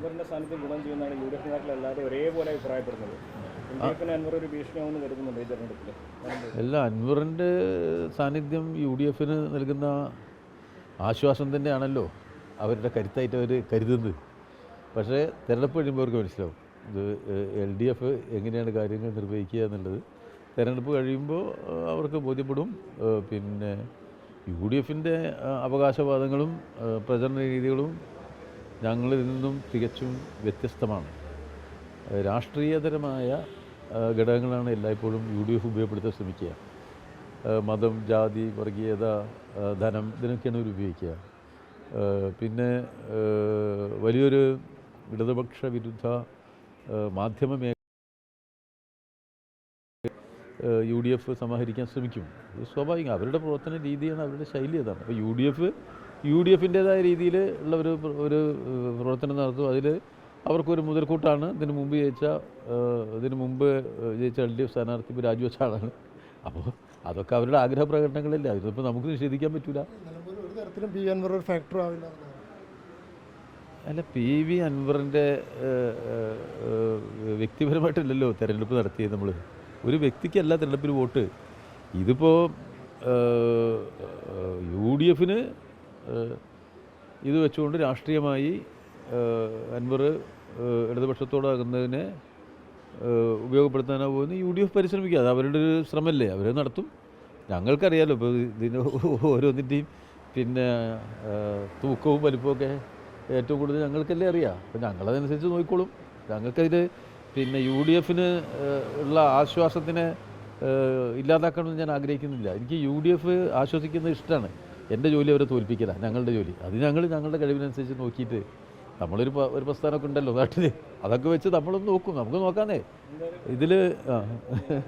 അൻവറിന്റെ സാന്നിധ്യം ഗുണം ചെയ്യുന്നതാണ് യു ഡി എഫ് നേതാക്കൾ എല്ലാവരും ഒരേപോലെ അഭിപ്രായപ്പെടുന്നത്. എൽഡിഎഫിന് അൻവർ ഒരു ഭീഷണിയാവുമെന്ന് കരുതുന്നുണ്ട് ഈ തെരഞ്ഞെടുപ്പിൽ. അല്ല, അൻവറിൻ്റെ സാന്നിധ്യം യു ഡി എഫിന് നൽകുന്ന ആശ്വാസം തന്നെയാണല്ലോ അവരുടെ കരുത്തായിട്ട് അവർ കരുതുന്നത്. പക്ഷേ തിരഞ്ഞെടുപ്പ് കഴിയുമ്പോൾ അവർക്ക് മനസ്സിലാവും ഇത് എൽ ഡി എഫ് എങ്ങനെയാണ് കാര്യങ്ങൾ നിർവഹിക്കുക എന്നുള്ളത്. തിരഞ്ഞെടുപ്പ് കഴിയുമ്പോൾ അവർക്ക് ബോധ്യപ്പെടും. പിന്നെ യു ഡി എഫിൻ്റെ അവകാശവാദങ്ങളും പ്രചരണ രീതികളും ഞങ്ങളിൽ നിന്നും തികച്ചും വ്യത്യസ്തമാണ്. രാഷ്ട്രീയതരമായ ഘടകങ്ങളാണ് എല്ലായ്പ്പോഴും യു ഡി എഫ് ഉപയോഗപ്പെടുത്താൻ ശ്രമിക്കുക. മതം, ജാതി, വർഗീയത, ധനം, ഇതിനൊക്കെയാണ് അവർ ഉപയോഗിക്കുക. പിന്നെ വലിയൊരു ഇടതുപക്ഷ വിരുദ്ധ മാധ്യമ മേഖല യു ഡി എഫ് സമാഹരിക്കാൻ ശ്രമിക്കും. ഇത് സ്വാഭാവികം, അവരുടെ പ്രവർത്തന രീതിയാണ്, അവരുടെ ശൈലി അതാണ്. അപ്പോൾ യു ഡി എഫിൻ്റേതായ രീതിയിൽ ഉള്ള ഒരു പ്രവർത്തനം നടത്തും. അതിൽ അവർക്കൊരു മുതൽക്കൂട്ടാണ്. ഇതിനു മുമ്പ് ജയിച്ച എൽ ഡി എഫ് സ്ഥാനാർത്ഥി ഇപ്പോൾ രാജിവെച്ച ആളാണ്. അപ്പോൾ അതൊക്കെ അവരുടെ ആഗ്രഹ പ്രകടനങ്ങളില്ല. ഇതിപ്പോൾ നമുക്ക് നിഷേധിക്കാൻ പറ്റില്ല. അല്ല, പി വി അൻവറിൻ്റെ വ്യക്തിപരമായിട്ടല്ലല്ലോ തിരഞ്ഞെടുപ്പ് നടത്തിയത്. നമ്മൾ ഒരു വ്യക്തിക്കല്ല തിരഞ്ഞെടുപ്പിൽ വോട്ട്. ഇതിപ്പോൾ യു ഡി എഫിന് ഇത് വെച്ചുകൊണ്ട് രാഷ്ട്രീയമായി അൻവർ ഇടതുപക്ഷത്തോടാകുന്നതിനെ ഉപയോഗപ്പെടുത്താനാണ് പോകുന്നത്. യു ഡി എഫ് പരിശ്രമിക്കുക, അത് അവരുടെ ഒരു ശ്രമമല്ലേ, അവർ നടത്തും. ഞങ്ങൾക്കറിയാമല്ലോ ഇപ്പോൾ ഇതിന് ഓരോന്നിൻ്റെയും പിന്നെ തൂക്കവും വലിപ്പമൊക്കെ ഏറ്റവും കൂടുതൽ ഞങ്ങൾക്കല്ലേ അറിയാം. അപ്പോൾ ഞങ്ങളതനുസരിച്ച് നോക്കിക്കോളും. ഞങ്ങൾക്കതിൽ പിന്നെ യു ഡി എഫിന് ഉള്ള ആശ്വാസത്തിനെ ഇല്ലാതാക്കണമെന്ന് ഞാൻ ആഗ്രഹിക്കുന്നില്ല. എനിക്ക് യു ഡി എഫ് ആശ്വസിക്കുന്നത് ഇഷ്ടമാണ്. എൻ്റെ ജോലി അവരെ തോൽപ്പിക്കില്ല, ഞങ്ങളുടെ ജോലി. അത് ഞങ്ങളുടെ കഴിവിനനുസരിച്ച് നോക്കിയിട്ട് നമ്മളൊരു പ്രസ്ഥാനമൊക്കെ ഉണ്ടല്ലോ നാട്ടിൽ, അതൊക്കെ വെച്ച് നമ്മളൊന്ന് നോക്കും. നമുക്ക് നോക്കാന്നേ ഇതിൽ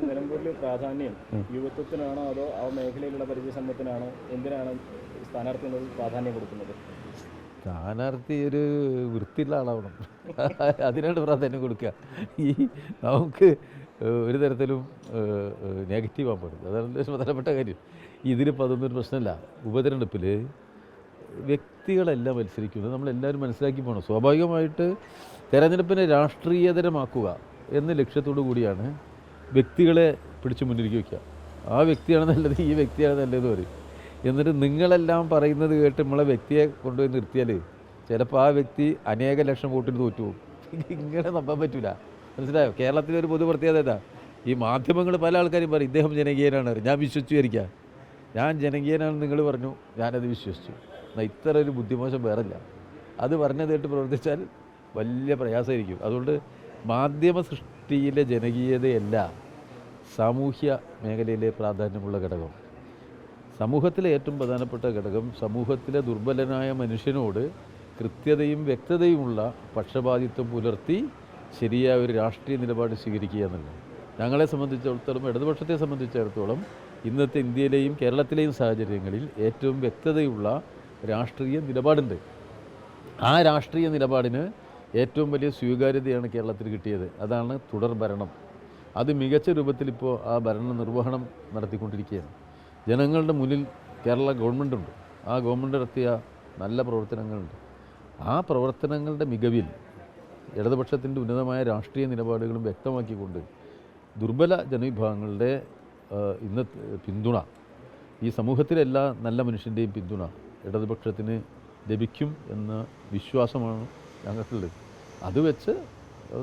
നിലമ്പൂരിൽ പ്രാധാന്യം യുവത്വത്തിനാണോ അതോ ആ മേഖലയിലുള്ള പരിചയസമ്പത്തിനാണോ, എന്തിനാണ് സ്ഥാനാർത്ഥികൾ പ്രാധാന്യം കൊടുക്കുന്നത്? സ്ഥാനാർത്ഥി ഒരു വൃത്തിയുള്ള ആളാവണം, അതിനാണ് പ്രാധാന്യം കൊടുക്കുക. നമുക്ക് ഒരു തരത്തിലും നെഗറ്റീവ് ആകാൻ പാടില്ല, അതാണ് പ്രധാനപ്പെട്ട കാര്യം. ഇതിലിപ്പോൾ അതൊന്നും പ്രശ്നമില്ല. ഉപതെരഞ്ഞെടുപ്പിൽ വ്യക്തികളെല്ലാം മത്സരിക്കുന്നത് നമ്മളെല്ലാവരും മനസ്സിലാക്കി പോകണം. സ്വാഭാവികമായിട്ട് തെരഞ്ഞെടുപ്പിനെ രാഷ്ട്രീയതരമാക്കുക എന്ന ലക്ഷ്യത്തോടു കൂടിയാണ് വ്യക്തികളെ പിടിച്ച് മുന്നിലേക്ക് വയ്ക്കുക. ആ വ്യക്തിയാണ് നല്ലത്, ഈ വ്യക്തിയാണ് നല്ലതെന്ന് പറയും. എന്നിട്ട് നിങ്ങളെല്ലാം പറയുന്നത് കേട്ട് നമ്മളെ വ്യക്തിയെ കൊണ്ടുപോയി നിർത്തിയാൽ ചിലപ്പോൾ ആ വ്യക്തി അനേക ലക്ഷം വോട്ടിന് തോറ്റുപോകും. ഇങ്ങനെ നമ്പാൻ പറ്റില്ല, മനസ്സിലായോ? കേരളത്തിലൊരു പൊതു പ്രത്യേകത, ഈ മാധ്യമങ്ങൾ പല ആൾക്കാരും പറയും ഇദ്ദേഹം ജനകീയനാണ്. ഞാൻ വിശ്വസിച്ചു വരിക, ഞാൻ ജനകീയനാണെന്ന് നിങ്ങൾ പറഞ്ഞു, ഞാനത് വിശ്വസിച്ചു. എന്നാൽ ഇത്ര ഒരു ബുദ്ധിമോശം വേറില്ല. അത് പറഞ്ഞത് കേട്ട് പ്രവർത്തിച്ചാൽ വലിയ പ്രയാസമായിരിക്കും. അതുകൊണ്ട് മാധ്യമ സൃഷ്ടിയിലെ ജനകീയതയല്ല സാമൂഹ്യ മേഖലയിലെ പ്രാധാന്യമുള്ള ഘടകം. സമൂഹത്തിലെ ഏറ്റവും പ്രധാനപ്പെട്ട ഘടകം സമൂഹത്തിലെ ദുർബലനായ മനുഷ്യനോട് കൃത്യതയും വ്യക്തതയുമുള്ള പക്ഷപാതിത്വം പുലർത്തി ശരിയായ ഒരു രാഷ്ട്രീയ നിലപാട് സ്വീകരിക്കുക എന്നുള്ളത്. ഞങ്ങളെ സംബന്ധിച്ചിടത്തോളം, ഇടതുപക്ഷത്തെ സംബന്ധിച്ചിടത്തോളം ഇന്നത്തെ ഇന്ത്യയിലെയും കേരളത്തിലെയും സാഹചര്യങ്ങളിൽ ഏറ്റവും വ്യക്തതയുള്ള രാഷ്ട്രീയ നിലപാടുണ്ട്. ആ രാഷ്ട്രീയ നിലപാടിന് ഏറ്റവും വലിയ സ്വീകാര്യതയാണ് കേരളത്തിൽ കിട്ടിയത്. അതാണ് തുടർ ഭരണം. അത് മികച്ച രൂപത്തിൽ ഇപ്പോൾ ആ ഭരണ നിർവഹണം നടത്തിക്കൊണ്ടിരിക്കുകയാണ്. ജനങ്ങളുടെ മുന്നിൽ കേരള ഗവൺമെൻറ്റുണ്ട്. ആ ഗവൺമെൻറ് നടത്തിയ നല്ല പ്രവർത്തനങ്ങളുണ്ട്. ആ പ്രവർത്തനങ്ങളുടെ മികവിൽ ഇടതുപക്ഷത്തിൻ്റെ ഉന്നതമായ രാഷ്ട്രീയ നിലപാടുകളും വ്യക്തമാക്കിക്കൊണ്ട് ദുർബല ജനവിഭാഗങ്ങളുടെ ഇന്നത്തെ പിന്തുണ, ഈ സമൂഹത്തിലെ എല്ലാ നല്ല മനുഷ്യൻ്റെയും പിന്തുണ ഇടതുപക്ഷത്തിന് ലഭിക്കും എന്ന വിശ്വാസമാണ് ഞങ്ങൾക്കുള്ളത്. അത് വെച്ച്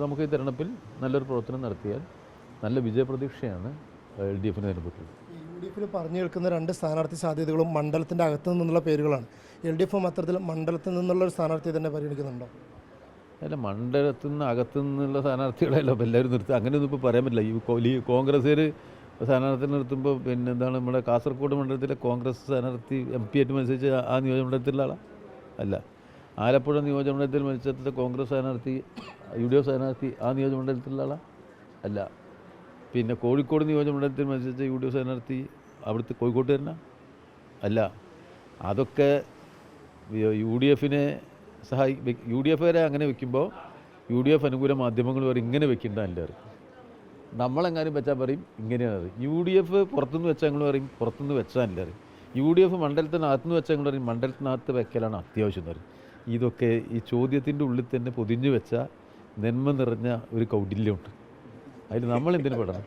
നമുക്ക് ഈ തെരഞ്ഞെടുപ്പിൽ നല്ലൊരു പ്രവർത്തനം നടത്തിയാൽ നല്ല വിജയപ്രതീക്ഷയാണ് എൽ ഡി എഫിന് അനുഭവത്തിലുള്ളത്. യു ഡി എഫിൽ പറഞ്ഞു കേൾക്കുന്ന രണ്ട് സ്ഥാനാർത്ഥി സാധ്യതകളും മണ്ഡലത്തിൻ്റെ അകത്തു നിന്നുള്ള പേരുകളാണ്. എൽ ഡി എഫും അത്തരത്തിൽ മണ്ഡലത്തിൽ നിന്നുള്ളൊരു സ്ഥാനാർത്ഥിയെ തന്നെ പരിഗണിക്കുന്നുണ്ടോ? അല്ല, മണ്ഡലത്തിൽ നിന്ന് അകത്തു നിന്നുള്ള സ്ഥാനാർത്ഥികളല്ലോ എല്ലാവരും നിർത്തുക. അങ്ങനെയൊന്നും ഇപ്പോൾ പറയാൻ പറ്റില്ല. ഈ കോൺഗ്രസ്സുകാർ സ്ഥാനാർത്ഥി നിർത്തുമ്പോൾ പിന്നെ എന്താണ്, നമ്മുടെ കാസർഗോഡ് മണ്ഡലത്തിലെ കോൺഗ്രസ് സ്ഥാനാർത്ഥി MP ആയിട്ട് മത്സരിച്ച് ആ നിയോജകമണ്ഡലത്തിലുള്ള ആളാണ് അല്ല. ആലപ്പുഴ നിയോജകമണ്ഡലത്തിൽ മത്സരിച്ച കോൺഗ്രസ് സ്ഥാനാർത്ഥി UDF സ്ഥാനാർത്ഥി ആ നിയോജകമണ്ഡലത്തിലുള്ള ആളാണ് അല്ല. പിന്നെ കോഴിക്കോട് നിയോജകമണ്ഡലത്തിൽ മത്സരിച്ച UDF സ്ഥാനാർത്ഥി അവിടുത്തെ കോഴിക്കോട്ടുകാരനാ അല്ല. അതൊക്കെ UDFനെ UDF വരെ അങ്ങനെ വെക്കുമ്പോൾ UDF അനുകൂല മാധ്യമങ്ങൾ പറയും ഇങ്ങനെ വെക്കേണ്ട എല്ലാവരും. നമ്മളെങ്ങാനും വെച്ചാൽ പറയും ഇങ്ങനെയാണ്. UDF പുറത്തുനിന്ന് വെച്ചാൽ ഞങ്ങൾ പറയും പുറത്തുനിന്ന് വെച്ചാൽ എല്ലാവരും. UDF മണ്ഡലത്തിനകത്തുനിന്ന് വെച്ചാൽ ഞങ്ങൾ പറയും മണ്ഡലത്തിനകത്ത് വെക്കലാണ് അത്യാവശ്യം എന്ന് പറയും. ഇതൊക്കെ ഈ ചോദ്യത്തിൻ്റെ ഉള്ളിൽ തന്നെ പൊതിഞ്ഞു വെച്ച നന്മ നിറഞ്ഞ ഒരു കൗടില്യമുണ്ട്. അതിൽ നമ്മൾ എന്തിനു പെടണം?